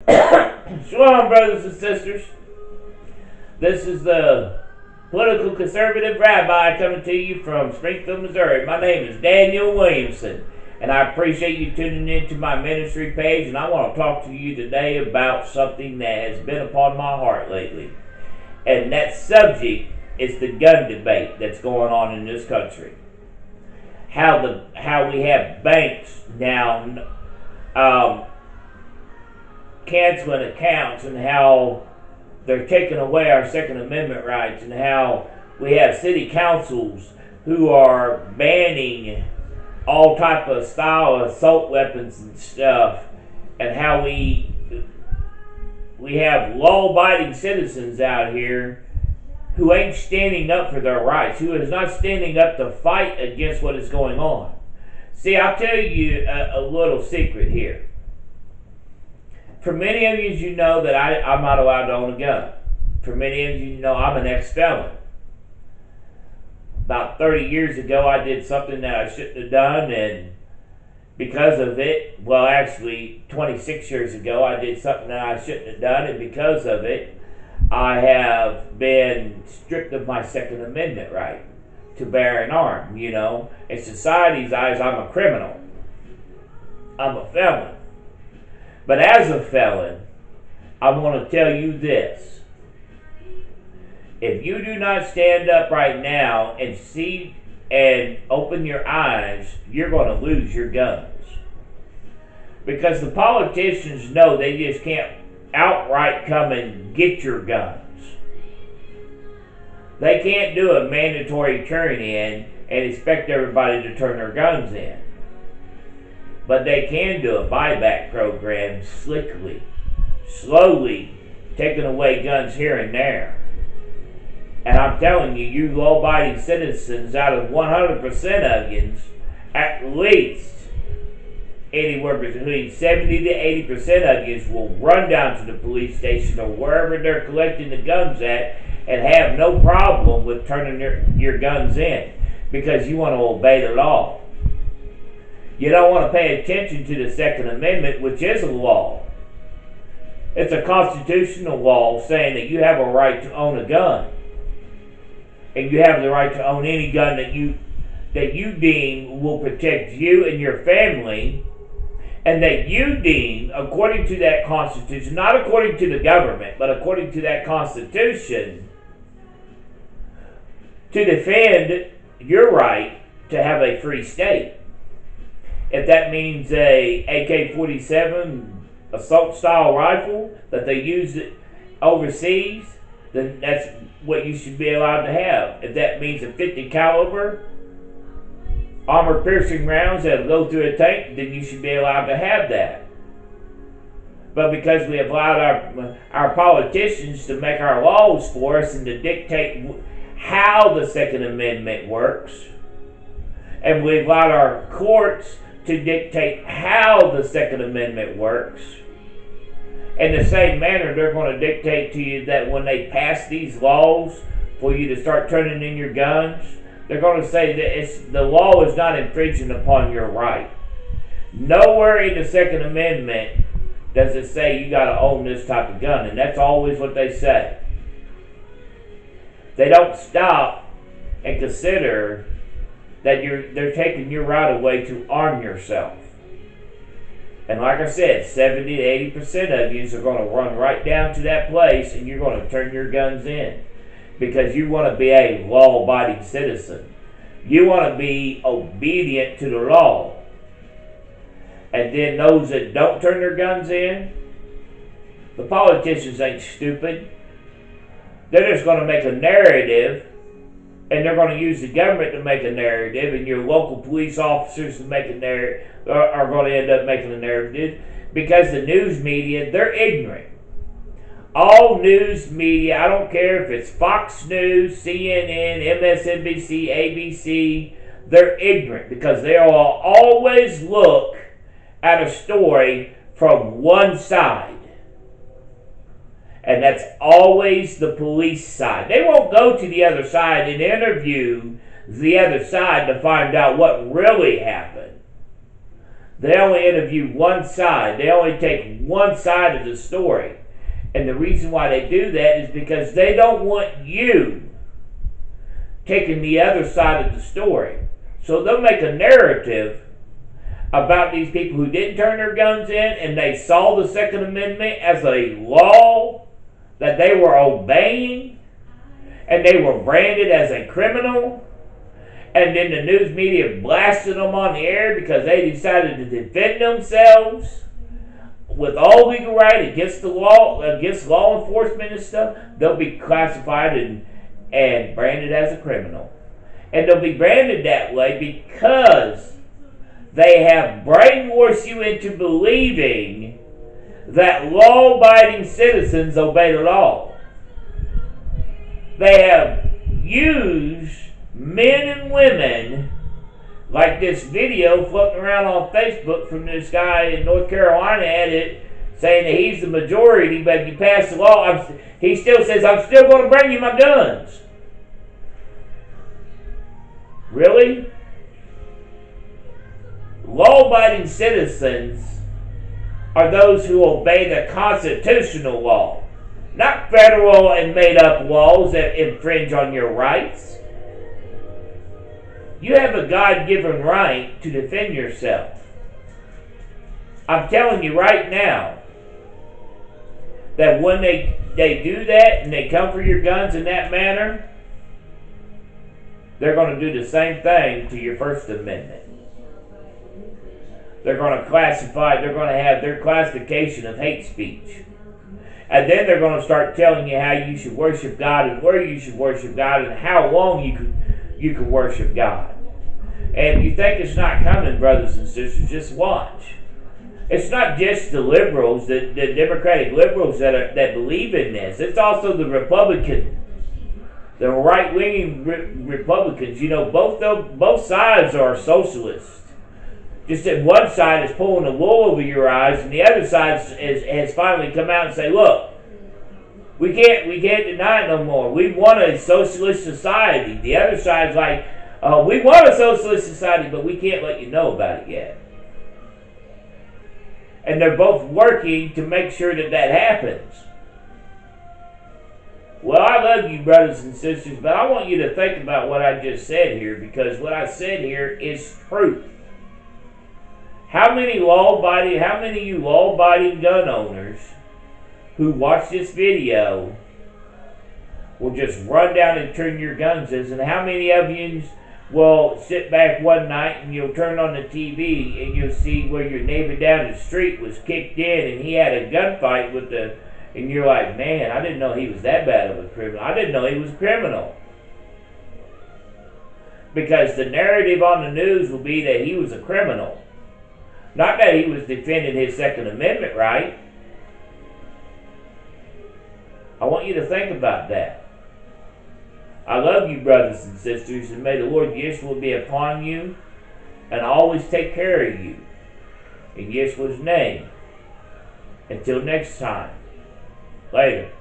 Shalom, brothers and sisters. This is the political conservative rabbi coming to you from Springfield, Missouri. My name is Daniel Williamson, and I appreciate you tuning into my ministry page. And I want to talk to you today about something that has been upon my heart lately, and that subject is the gun debate that's going on in this country. How we have banks now canceling accounts, and how they're taking away our Second Amendment rights, and how we have city councils who are banning all type of style of assault weapons and stuff, and how we have law-abiding citizens out here who ain't standing up for their rights, who is not standing up to fight against what is going on. See, I'll tell you a little secret here. For many of you, you know that I'm not allowed to own a gun. For many of you, know I'm an ex-felon. About 30 years ago, I did something that I shouldn't have done, and because of it, well, actually, 26 years ago, I did something that I shouldn't have done, and because of it, I have been stripped of my Second Amendment right to bear an arm, you know. In society's eyes, I'm a criminal. I'm a felon. But as a felon, I want to tell you this. If you do not stand up right now and see and open your eyes, you're going to lose your guns. Because the politicians know they just can't outright come and get your guns. They can't do a mandatory turn-in and expect everybody to turn their guns in. But they can do a buyback program slickly, slowly taking away guns here and there. And I'm telling you, you law-abiding citizens, out of 100% of you, at least anywhere between 70 to 80% of you will run down to the police station or wherever they're collecting the guns at and have no problem with turning your guns in, because you want to obey the law. You don't want to pay attention to the Second Amendment, which is a law. It's a constitutional law saying that you have a right to own a gun. And you have the right to own any gun that you deem will protect you and your family, and that you deem, according to that Constitution, not according to the government, but according to that Constitution, to defend your right to have a free state. If that means a AK-47 assault-style rifle that they use overseas, then that's what you should be allowed to have. If that means a 50 caliber armor-piercing rounds that go through a tank, then you should be allowed to have that. But because we have allowed our politicians to make our laws for us and to dictate how the Second Amendment works, and we've allowed our courts to dictate how the Second Amendment works, in the same manner, they're going to dictate to you that when they pass these laws for you to start turning in your guns, they're going to say that the law is not infringing upon your right. Nowhere in the Second Amendment does it say you got to own this type of gun, and that's always what they say. They don't stop and consider that they're taking your right away to arm yourself. And like I said, 70 to 80% of you are going to run right down to that place and you're going to turn your guns in. Because you want to be a law-abiding citizen. You want to be obedient to the law. And then those that don't turn their guns in, the politicians ain't stupid. They're just going to make a narrative, and they're going to use the government to make a narrative, and your local police officers to make a narrative, are going to end up making a narrative, because the news media, they're ignorant. All news media, I don't care if it's Fox News, CNN, MSNBC, ABC, they're ignorant because they will always look at a story from one side. And that's always the police side. They won't go to the other side and interview the other side to find out what really happened. They only interview one side. They only take one side of the story. And the reason why they do that is because they don't want you taking the other side of the story. So they'll make a narrative about these people who didn't turn their guns in, and they saw the Second Amendment as a law that they were obeying, and they were branded as a criminal, and then the news media blasted them on the air because they decided to defend themselves with all legal right against the law, against law enforcement and stuff. They'll be classified and branded as a criminal. And they'll be branded that way because they have brainwashed you into believing that law-abiding citizens obey the law. They have used men and women, like this video floating around on Facebook from this guy in North Carolina at it, saying that he's the majority, but if you pass the law, he still says, I'm still going to bring you my guns. Really? Law-abiding citizens are those who obey the constitutional law, not federal and made-up laws that infringe on your rights. You have a God-given right to defend yourself. I'm telling you right now that when they do that and they come for your guns in that manner, they're going to do the same thing to your First Amendment. They're going to they're going to have their classification of hate speech. And then they're going to start telling you how you should worship God and where you should worship God and how long you can worship God. And if you think it's not coming, brothers and sisters, just watch. It's not just the liberals, the Democratic liberals that believe in this. It's also the Republicans. The right-wing Republicans, both sides are socialists. Just that one side is pulling the wool over your eyes, and the other side has finally come out and say, "Look, we can't deny it no more. We want a socialist society." The other side's like, "We want a socialist society, but we can't let you know about it yet." And they're both working to make sure that happens. Well, I love you, brothers and sisters, but I want you to think about what I just said here, because what I said here is truth. How many of you law-abiding gun owners who watch this video will just run down and turn your guns in? And how many of you will sit back one night and you'll turn on the TV and you'll see where your neighbor down the street was kicked in and he had a gunfight and you're like, man, I didn't know he was that bad of a criminal. I didn't know he was a criminal. Because the narrative on the news will be that he was a criminal. Not that he was defending his Second Amendment right. I want you to think about that. I love you, brothers and sisters, and may the Lord Yeshua be upon you and always take care of you. In Yeshua's name. Until next time. Later.